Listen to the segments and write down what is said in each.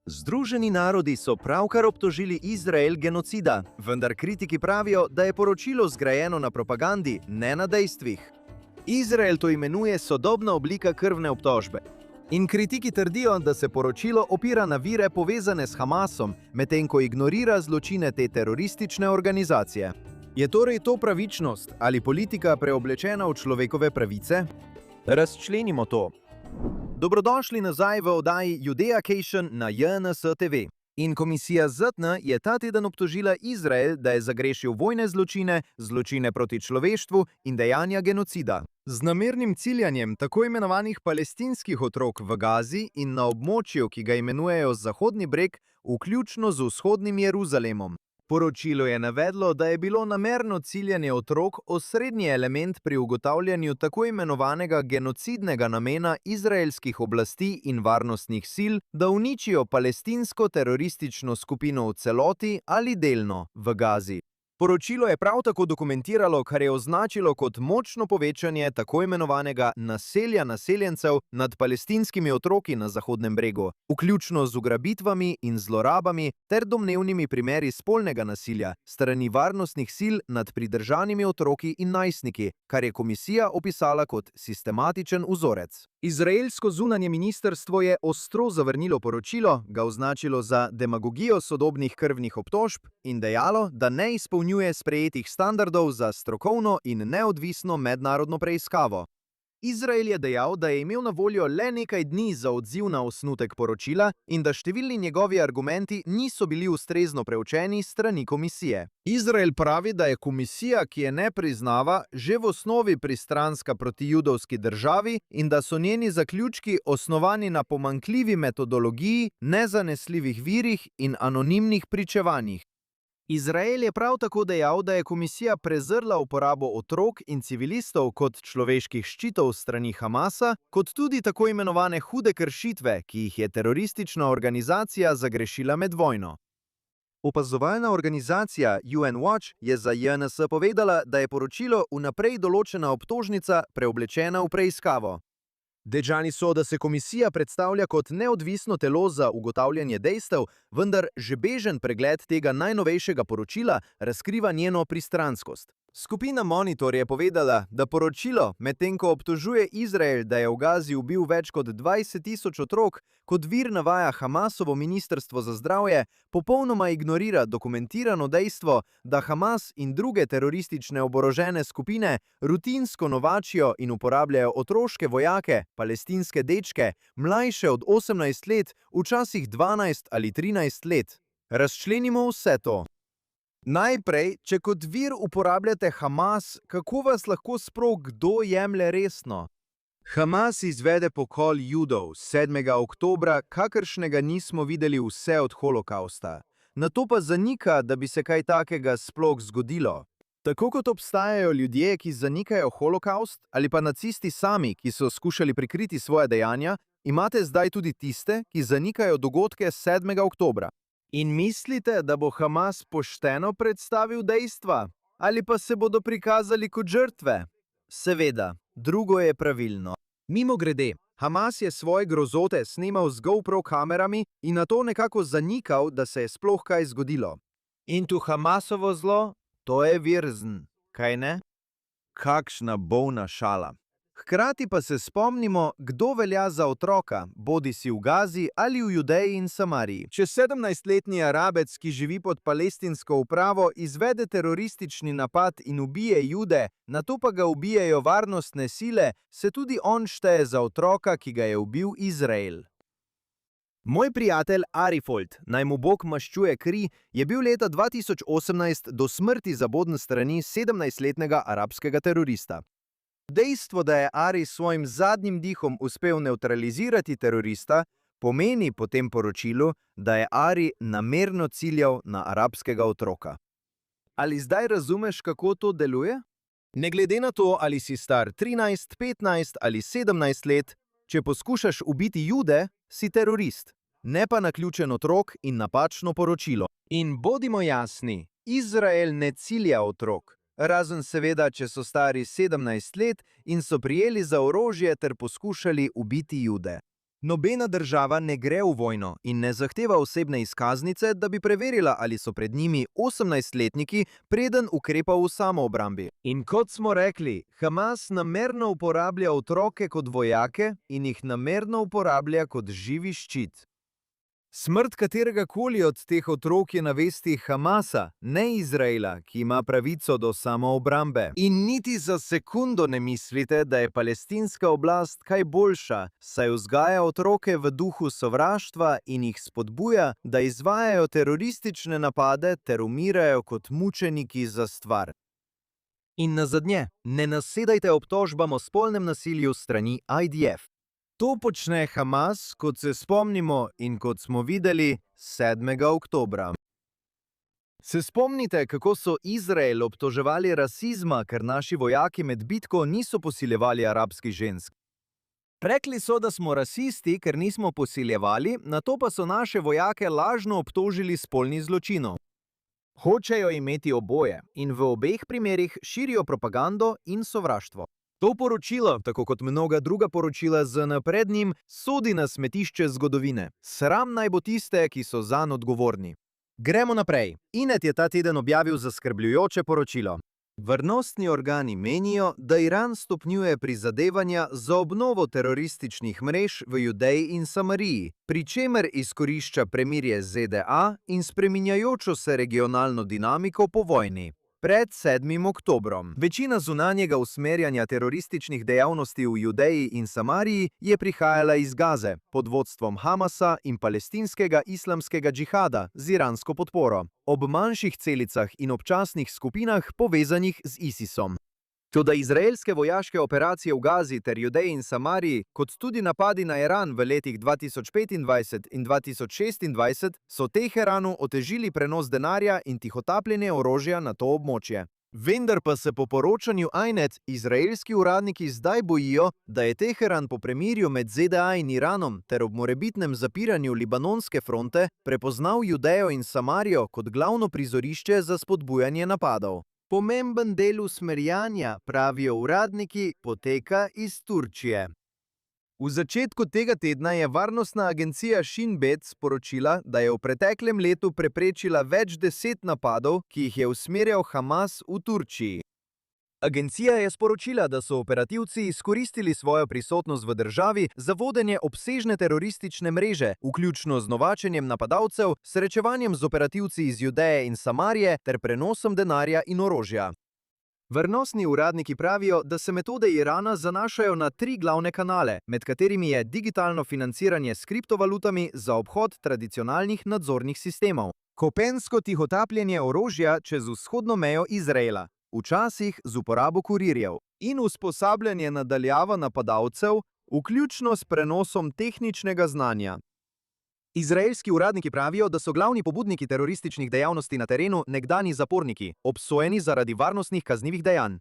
Združeni narodi so pravkar obtožili Izrael genocida, vendar kritiki pravijo, da je poročilo zgrajeno na propagandi, ne na dejstvih. Izrael to imenuje sodobna oblika krvne obtožbe. In kritiki trdijo, da se poročilo opira na vire povezane s Hamasom, medtem ko ignorira zločine te teroristične organizacije. Je torej to pravičnost ali politika preoblečena v človekove pravice? Razčlenimo to. Dobrodošli nazaj v oddaji Judeacation na JNS TV. In komisija ZN je ta teden obtožila Izrael, da je zagrešil vojne zločine, zločine proti človeštvu in dejanja genocida. Z namernim ciljanjem tako imenovanih palestinskih otrok v Gazi in na območju, ki ga imenujejo Zahodni breg, vključno z vzhodnim Jeruzalemom. Poročilo je navedlo, da je bilo namerno ciljanje otrok osrednji element pri ugotavljanju tako imenovanega genocidnega namena izraelskih oblasti in varnostnih sil, da uničijo palestinsko teroristično skupino v celoti ali delno v Gazi. Poročilo je prav tako dokumentiralo, kar je označilo kot močno povečanje tako imenovanega naselja naseljencev nad palestinskimi otroki na Zahodnem bregu, vključno z ugrabitvami in zlorabami ter domnevnimi primeri spolnega nasilja strani varnostnih sil nad pridržanimi otroki in najstniki, kar je komisija opisala kot sistematičen vzorec. Izraelsko zunanje ministrstvo je ostro zavrnilo poročilo, ga označilo za demagogijo sodobnih krvnih obtožb in dejalo, da ne izpolnjuje sprejetih standardov za strokovno in neodvisno mednarodno preiskavo. Izrael je dejal, da je imel na voljo le nekaj dni za odziv na osnutek poročila in da številni njegovi argumenti niso bili ustrezno preučeni strani komisije. Izrael pravi, da je komisija, ki je ne priznava, že v osnovi pristranska proti judovski državi in da so njeni zaključki osnovani na pomanjkljivi metodologiji, nezanesljivih virih in anonimnih pričevanjih. Izrael je prav tako dejal, da je komisija prezrla uporabo otrok in civilistov kot človeških ščitov strani Hamasa, kot tudi tako imenovane hude kršitve, ki jih je teroristična organizacija zagrešila med vojno. Opazovalna organizacija UN Watch je za JNS povedala, da je poročilo vnaprej določena obtožnica preoblečena v preiskavo. Dejani so, da se komisija predstavlja kot neodvisno telo za ugotavljanje dejstev, vendar že bežen pregled tega najnovejšega poročila razkriva njeno pristranskost. Skupina Monitor je povedala, da poročilo, medtem ko obtožuje Izrael, da je v Gazi ubil več kot 20.000 otrok, kot vir navaja Hamasovo ministrstvo za zdravje, popolnoma ignorira dokumentirano dejstvo, da Hamas in druge teroristične oborožene skupine rutinsko novačijo in uporabljajo otroške vojake, palestinske dečke, mlajše od 18 let, včasih 12 ali 13 let. Razčlenimo vse to. Najprej, če kot vir uporabljate Hamas, kako vas lahko sploh kdo jemlje resno? Hamas izvede pokol Judov 7. oktobra, kakršnega nismo videli vse od holokausta. Nato pa zanika, da bi se kaj takega sploh zgodilo. Tako kot obstajajo ljudje, ki zanikajo holokaust, ali pa nacisti sami, ki so skušali prikriti svoje dejanja, imate zdaj tudi tiste, ki zanikajo dogodke 7. oktobra. In mislite, da bo Hamas pošteno predstavil dejstva? Ali pa se bodo prikazali kot žrtve? Seveda, drugo je pravilno. Mimogrede, Hamas je svoje grozote snemal z GoPro kamerami in nato nekako zanikal, da se je sploh kaj zgodilo. In tu Hamasovo zlo? To je virzen, kaj ne? Kakšna bolna šala. Hkrati pa se spomnimo, kdo velja za otroka, bodisi v Gazi ali v Judeji in Samariji. Če 17-letni Arabec, ki živi pod palestinsko upravo, izvede teroristični napad in ubije Jude, nato pa ga ubijejo varnostne sile, se tudi on šteje za otroka, ki ga je ubil Izrael. Moj prijatelj Arifold, naj mu Bog maščuje kri, je bil leta 2018 do smrti zaboden strani 17-letnega arabskega terorista. Dejstvo, da je Ari s svojim zadnjim dihom uspel nevtralizirati terorista, pomeni po tem poročilu, da je Ari namerno ciljal na arabskega otroka. Ali zdaj razumeš, kako to deluje? Ne glede na to, ali si star 13, 15 ali 17 let, če poskušaš ubiti Jude, si terorist, ne pa naključen otrok in napačno poročilo. In bodimo jasni, Izrael ne cilja otrok. Razen seveda, če so stari 17 let in so prijeli za orožje ter poskušali ubiti Jude. Nobena država ne gre v vojno in ne zahteva osebne izkaznice, da bi preverila, ali so pred njimi 18-letniki, preden ukrepa v samoobrambi. In kot smo rekli, Hamas namerno uporablja otroke kot vojake in jih namerno uporablja kot živi ščit. Smrt katerega koli od teh otrok je na vesti Hamasa, ne Izraela, ki ima pravico do samoobrambe. In niti za sekundo ne mislite, da je palestinska oblast kaj boljša, saj vzgaja otroke v duhu sovraštva in jih spodbuja, da izvajajo teroristične napade ter umirajo kot mučeniki za stvar. In nazadnje, ne nasedajte obtožbam o spolnem nasilju strani IDF. To počne Hamas, kot se spomnimo in kot smo videli 7. oktobra. Se spomnite, kako so Izrael obtoževali rasizma, ker naši vojaki med bitko niso posiljevali arabskih žensk? Rekli so, da smo rasisti, ker nismo posiljevali, nato pa so naše vojake lažno obtožili spolnih zločinov. Hočejo imeti oboje in v obeh primerih širijo propagando in sovraštvo. To poročilo, tako kot mnoga druga poročila z napred njim, sodi na smetišče zgodovine. Sram naj bo tiste, ki so zanj odgovorni. Gremo naprej. Inet je ta teden objavil zaskrbljujoče poročilo. Varnostni organi menijo, da Iran stopnjuje prizadevanja za obnovo terorističnih mrež v Judeji in Samariji, pri čemer izkorišča premirje z ZDA in spreminjajočo se regionalno dinamiko po vojni. Pred 7. oktobrom. Večina zunanjega usmerjanja terorističnih dejavnosti v Judeji in Samariji je prihajala iz Gaze, pod vodstvom Hamasa in palestinskega islamskega džihada z iransko podporo, ob manjših celicah in občasnih skupinah povezanih z ISISom. Toda izraelske vojaške operacije v Gazi ter Judeji in Samariji, kot tudi napadi na Iran v letih 2025 in 2026, so Teheranu otežili prenos denarja in tihotapljenje orožja na to območje. Vendar pa se po poročanju Ynet izraelski uradniki zdaj bojijo, da je Teheran po premirju med ZDA in Iranom ter ob morebitnem zapiranju libanonske fronte prepoznal Judejo in Samarijo kot glavno prizorišče za spodbujanje napadov. Pomemben del usmerjanja, pravijo uradniki, poteka iz Turčije. V začetku tega tedna je varnostna agencija Shin Bet sporočila, da je v preteklem letu preprečila več 10 napadov, ki jih je usmerjal Hamas v Turčiji. Agencija je sporočila, da so operativci izkoristili svojo prisotnost v državi za vodenje obsežne teroristične mreže, vključno z novačenjem napadalcev, srečevanjem z operativci iz Judeje in Samarije ter prenosom denarja in orožja. Varnostni uradniki pravijo, da se metode Irana zanašajo na 3 glavne kanale, med katerimi je digitalno financiranje s kriptovalutami za obhod tradicionalnih nadzornih sistemov, kopensko tihotapljenje orožja čez vzhodno mejo Izraela, včasih z uporabo kurirjev, in usposabljanje na daljavo napadalcev, vključno s prenosom tehničnega znanja. Izraelski uradniki pravijo, da so glavni pobudniki terorističnih dejavnosti na terenu nekdanji zaporniki, obsojeni zaradi varnostnih kaznivih dejanj.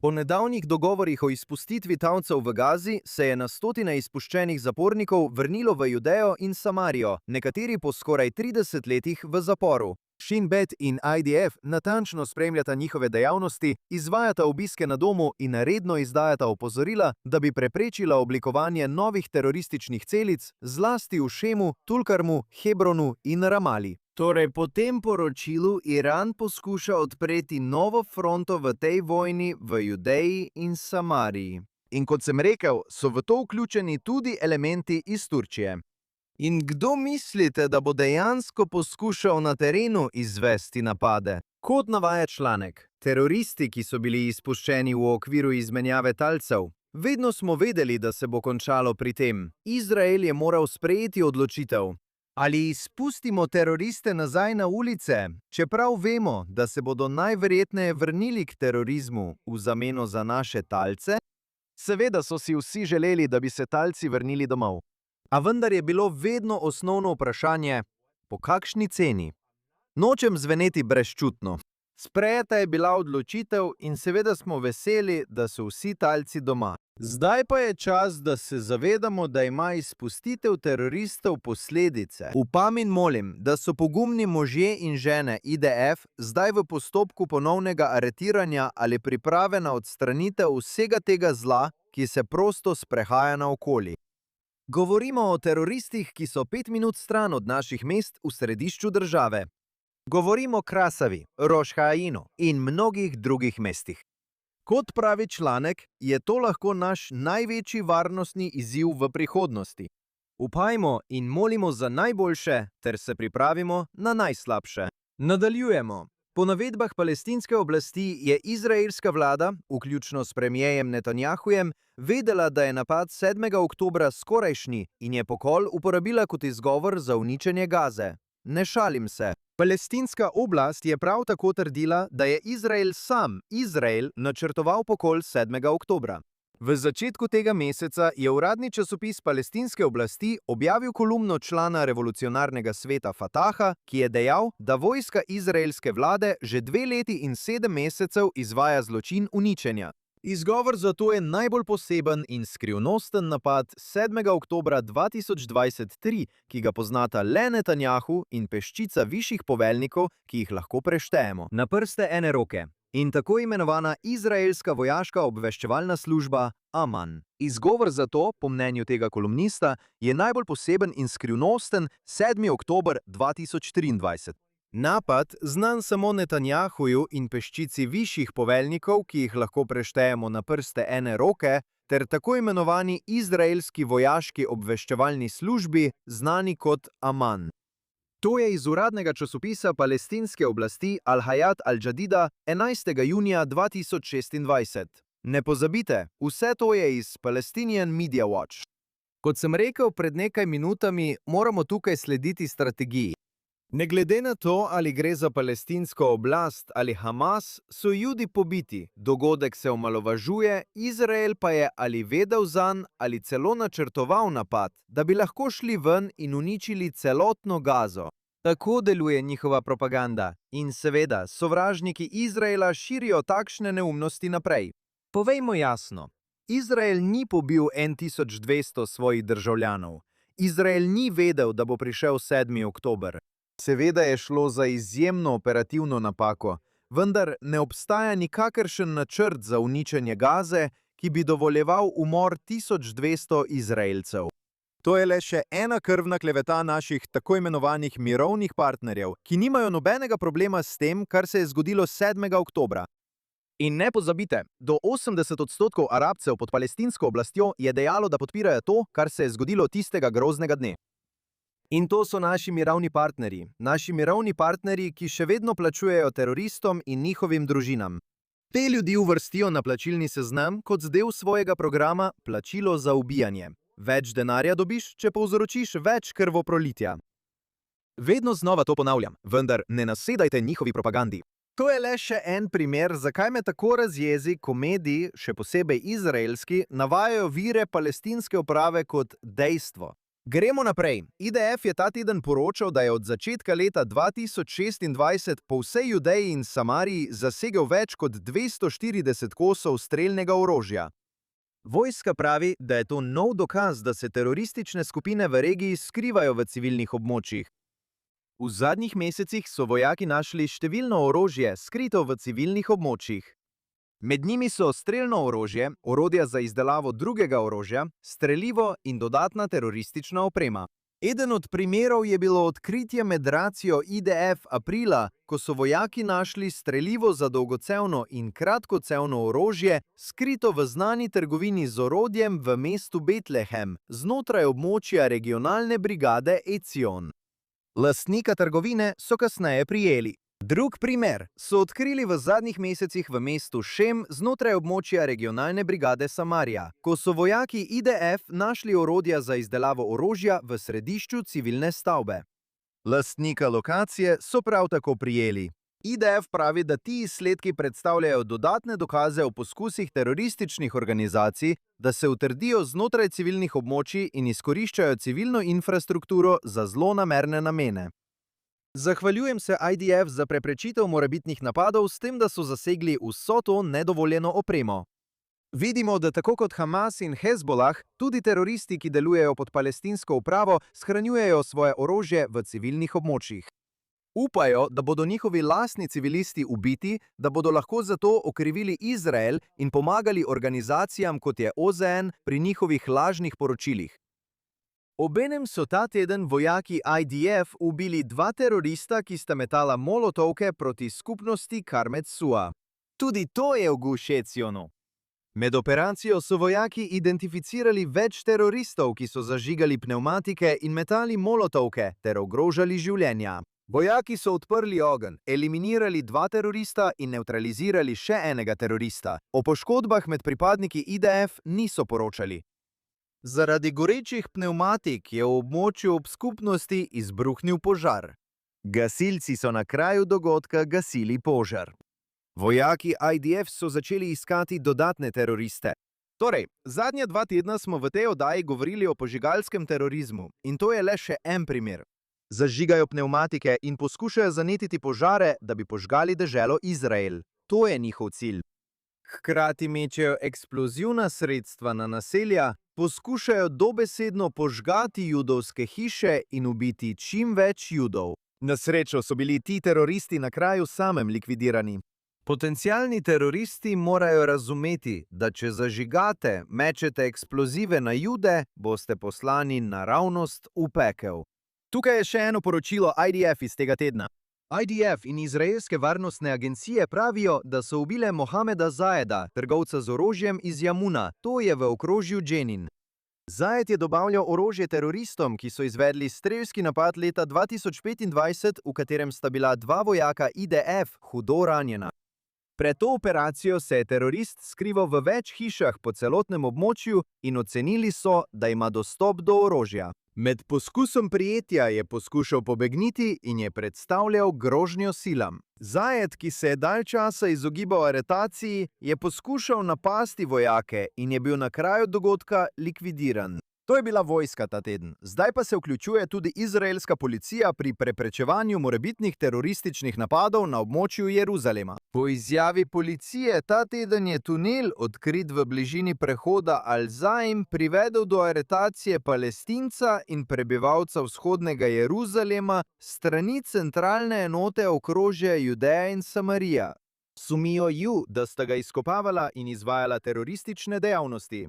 Po nedavnih dogovorih o izpustitvi talcev v Gazi se je na stotine izpuščenih zapornikov vrnilo v Judejo in Samarijo, nekateri po skoraj 30 letih v zaporu. Shin Bet in IDF natančno spremljata njihove dejavnosti, izvajata obiske na domu in redno izdajata opozorila, da bi preprečila oblikovanje novih terorističnih celic, zlasti v Šemu, Tulkarmu, Hebronu in Ramali. Torej, po tem poročilu Iran poskuša odpreti novo fronto v tej vojni v Judeji in Samariji. In kot sem rekel, so v to vključeni tudi elementi iz Turčije. In kdo mislite, da bo dejansko poskušal na terenu izvesti napade? Kot navaja članek, teroristi, ki so bili izpuščeni v okviru izmenjave talcev. Vedno smo vedeli, da se bo končalo pri tem. Izrael je moral sprejeti odločitev. Ali izpustimo teroriste nazaj na ulice, čeprav vemo, da se bodo najverjetneje vrnili k terorizmu v zameno za naše talce? Seveda so si vsi želeli, da bi se talci vrnili domov. A vendar je bilo vedno osnovno vprašanje, po kakšni ceni? Nočem zveneti brezčutno. Sprejeta je bila odločitev in seveda smo veseli, da so vsi talci doma. Zdaj pa je čas, da se zavedamo, da ima izpustitev teroristov posledice. Upam in molim, da so pogumni možje in žene IDF zdaj v postopku ponovnega aretiranja ali priprave na odstranitev vsega tega zla, ki se prosto sprehaja naokoli. Govorimo o teroristih, ki so 5 minut stran od naših mest v središču države. Govorimo o Krasavi, Rošhajinu in mnogih drugih mestih. Kot pravi članek, je to lahko naš največji varnostni izziv v prihodnosti. Upajmo in molimo za najboljše, ter se pripravimo na najslabše. Nadaljujemo. Po navedbah palestinske oblasti je izraelska vlada, vključno s premierjem Netanjahujem, vedela, da je napad 7. oktobra skorajšnji in je pokol uporabila kot izgovor za uničenje Gaze. Ne šalim se. Palestinska oblast je prav tako trdila, da je Izrael načrtoval pokol 7. oktobra. V začetku tega meseca je uradni časopis palestinske oblasti objavil kolumno člana revolucionarnega sveta Fataha, ki je dejal, da vojska izraelske vlade že 2 leti in 7 mesecev izvaja zločin uničenja. Izgovor za to je najbolj poseben in skrivnosten napad 7. oktobra 2023, ki ga poznata le Netanjahu in peščica višjih poveljnikov, ki jih lahko preštejemo na prste ene roke. In tako imenovana izraelska vojaška obveščevalna služba Aman. Izgovor za to, po mnenju tega kolumnista, je najbolj poseben in skrivnosten 7. oktober 2023. Napad, znan samo Netanjahuju in peščici višjih poveljnikov, ki jih lahko preštejemo na prste ene roke, ter tako imenovani izraelski vojaški obveščevalni službi, znani kot Aman. To je iz uradnega časopisa palestinske oblasti Al-Hayat Al-Jadida 11. junija 2026. Ne pozabite, vse to je iz Palestinian Media Watch. Kot sem rekel pred nekaj minutami, moramo tukaj slediti strategiji. Ne glede na to, ali gre za palestinsko oblast ali Hamas, so Judi pobiti, dogodek se omalovažuje, Izrael pa je ali vedel zanj ali celo načrtoval napad, da bi lahko šli ven in uničili celotno Gazo. Tako deluje njihova propaganda in seveda sovražniki Izraela širijo takšne neumnosti naprej. Povejmo jasno, Izrael ni pobil 1200 svojih državljanov. Izrael ni vedel, da bo prišel 7. oktober. Seveda je šlo za izjemno operativno napako, vendar ne obstaja nikakršen načrt za uničenje Gaze, ki bi dovoljeval umor 1200 Izraelcev. To je le še ena krvna kleveta naših tako imenovanih mirovnih partnerjev, ki nimajo nobenega problema s tem, kar se je zgodilo 7. oktobra. In ne pozabite, do 80% Arabcev pod palestinsko oblastjo je dejalo, da podpirajo to, kar se je zgodilo tistega groznega dne. In to so naši mirovni partnerji, ki še vedno plačujejo teroristom in njihovim družinam. Te ljudi uvrstijo na plačilni seznam kot del svojega programa Plačilo za ubijanje. Več denarja dobiš, če povzročiš več krvoprolitja. Vedno znova to ponavljam, vendar ne nasedajte njihovi propagandi. To je le še en primer, zakaj me tako razjezi, ko mediji, še posebej izraelski, navajajo vire palestinske uprave kot dejstvo. Gremo naprej. IDF je ta teden poročal, da je od začetka leta 2026 po vsej Judeji in Samariji zasegel več kot 240 kosov strelnega orožja. Vojska pravi, da je to nov dokaz, da se teroristične skupine v regiji skrivajo v civilnih območjih. V zadnjih mesecih so vojaki našli številno orožje skrito v civilnih območjih. Med njimi so strelno orožje, orodja za izdelavo drugega orožja, strelivo in dodatna teroristična oprema. Eden od primerov je bilo odkritje med racijo IDF aprila, ko so vojaki našli strelivo za dolgocevno in kratkocevno orožje, skrito v znani trgovini z orodjem v mestu Betlehem, znotraj območja regionalne brigade Ecion. Lastnika trgovine so kasneje prijeli. Drug primer so odkrili v zadnjih mesecih v mestu Šem znotraj območja regionalne brigade Samarija, ko so vojaki IDF našli orodja za izdelavo orožja v središču civilne stavbe. Lastnika lokacije so prav tako prijeli. IDF pravi, da ti izsledki predstavljajo dodatne dokaze o poskusih terorističnih organizacij, da se utrdijo znotraj civilnih območij in izkoriščajo civilno infrastrukturo za zlonamerne namene. Zahvaljujem se IDF za preprečitev morebitnih napadov s tem, da so zasegli vso to nedovoljeno opremo. Vidimo, da tako kot Hamas in Hezbolah, tudi teroristi, ki delujejo pod palestinsko upravo, shranjujejo svoje orožje v civilnih območjih. Upajo, da bodo njihovi lastni civilisti ubiti, da bodo lahko zato okrivili Izrael in pomagali organizacijam, kot je OZN, pri njihovih lažnih poročilih. Obenem so ta teden vojaki IDF ubili 2 terorista, ki sta metala molotovke proti skupnosti Karmetsua. Tudi to je v Gušecjonu. Med operacijo so vojaki identificirali več teroristov, ki so zažigali pnevmatike in metali molotovke ter ogrožali življenja. Vojaki so odprli ogenj, eliminirali 2 terorista in nevtralizirali še enega terorista. O poškodbah med pripadniki IDF niso poročali. Zaradi gorečih pnevmatik je v območju ob skupnosti izbruhnil požar. Gasilci so na kraju dogodka gasili požar. Vojaki IDF so začeli iskati dodatne teroriste. Torej, zadnja 2 tedna smo v tej oddaji govorili o požigalskem terorizmu in to je le še en primer. Zažigajo pnevmatike in poskušajo zanetiti požare, da bi požgali deželo Izrael. To je njihov cilj. Hkrati mečejo eksplozivna sredstva na naselja, poskušajo dobesedno požgati judovske hiše in ubiti čim več Judov. Na srečo so bili ti teroristi na kraju samem likvidirani. Potencialni teroristi morajo razumeti, da če zažigate, mečete eksplozive na Jude, boste poslani naravnost v pekel. Tukaj je še eno poročilo IDF iz tega tedna. IDF in izraelske varnostne agencije pravijo, da so ubile Mohameda Zajeda, trgovca z orožjem iz Jamuna, to je v okrožju Dženin. Zajed je dobavljal orožje teroristom, ki so izvedli strelski napad leta 2025, v katerem sta bila 2 vojaka IDF hudo ranjena. Pred to operacijo se je terorist skrival v več hišah po celotnem območju in ocenili so, da ima dostop do orožja. Med poskusom prijetja je poskušal pobegniti in je predstavljal grožnjo silam. Zajed, ki se je dalj časa izogibal aretaciji, je poskušal napasti vojake in je bil na kraju dogodka likvidiran. To je bila vojska ta teden. Zdaj pa se vključuje tudi izraelska policija pri preprečevanju morebitnih terorističnih napadov na območju Jeruzalema. Po izjavi policije ta teden je tunel, odkrit v bližini prehoda Al-Zaim, privedel do aretacije Palestinca in prebivalca vzhodnega Jeruzalema s strani centralne enote okrožja Judeja in Samarija. Sumijo ju, da sta ga izkopavala in izvajala teroristične dejavnosti.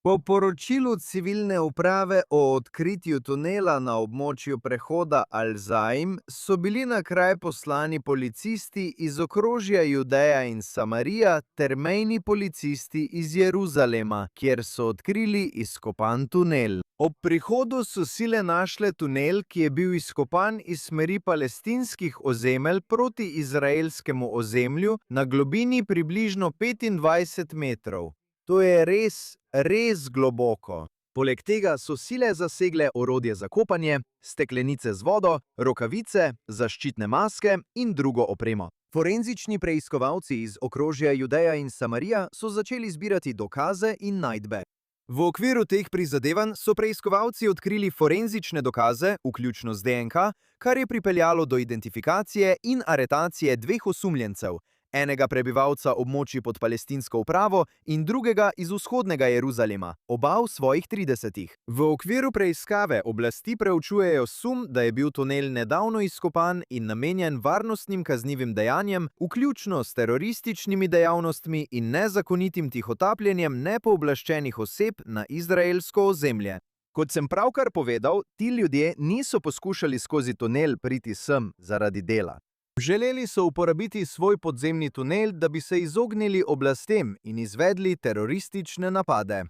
Po poročilu civilne uprave o odkritju tunela na območju prehoda Al-Zaim so bili na kraj poslani policisti iz okrožja Judeja in Samarija ter mejni policisti iz Jeruzalema, kjer so odkrili izkopan tunel. Ob prihodu so sile našle tunel, ki je bil izkopan iz smeri palestinskih ozemelj proti izraelskemu ozemlju na globini približno 25 metrov. To je res globoko. Poleg tega so sile zasegle orodje za kopanje, steklenice z vodo, rokavice, zaščitne maske in drugo opremo. Forenzični preiskovalci iz okrožja Judeja in Samarija so začeli zbirati dokaze in najdbe. V okviru teh prizadevanj so preiskovalci odkrili forenzične dokaze, vključno z DNK, kar je pripeljalo do identifikacije in aretacije 2 osumljencev, enega prebivalca območij pod palestinsko upravo in drugega iz vzhodnega Jeruzalema, oba v svojih 30-ih. V okviru preiskave oblasti preučujejo sum, da je bil tunel nedavno izkopan in namenjen varnostnim kaznivim dejanjem, vključno s terorističnimi dejavnostmi in nezakonitim tihotapljenjem nepooblaščenih oseb na izraelsko ozemlje. Kot sem pravkar povedal, ti ljudje niso poskušali skozi tunel priti sem zaradi dela. Želeli so uporabiti svoj podzemni tunel, da bi se izognili oblastem in izvedli teroristične napade.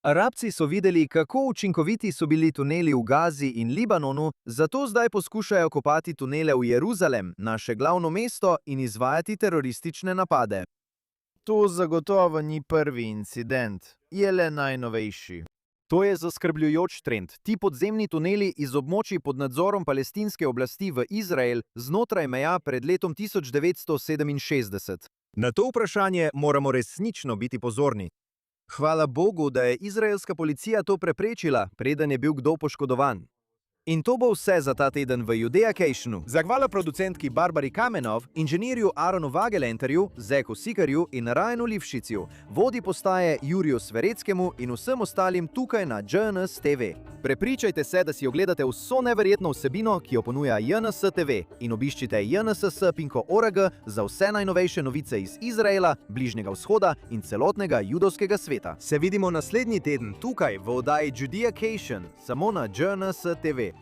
Arabci so videli, kako učinkoviti so bili tuneli v Gazi in Libanonu, zato zdaj poskušajo kopati tunele v Jeruzalem, naše glavno mesto, in izvajati teroristične napade. To zagotovo ni prvi incident, je le najnovejši. To je zaskrbljujoč trend. Ti podzemni tuneli iz območij pod nadzorom palestinske oblasti v Izrael znotraj meja pred letom 1967. Na to vprašanje moramo resnično biti pozorni. Hvala Bogu, da je izraelska policija to preprečila, preden je bil kdo poškodovan. In to bo vse za ta teden v Judeacationu. Zahvala producentki Barbari Kamenov, inženirju Aronu Vagelenterju, Zeku Sikarju in Rajanu Livšicju, vodi postaje Juriju Svereckemu in vsem ostalim tukaj na JNS TV. Prepričajte se, da si ogledate vso neverjetno vsebino, ki jo ponuja JNS TV, in obiščite jnss.org za vse najnovejše novice iz Izraela, Bližnjega vzhoda in celotnega judovskega sveta. Se vidimo naslednji teden tukaj v oddaji Judeacation, samo na JNS TV.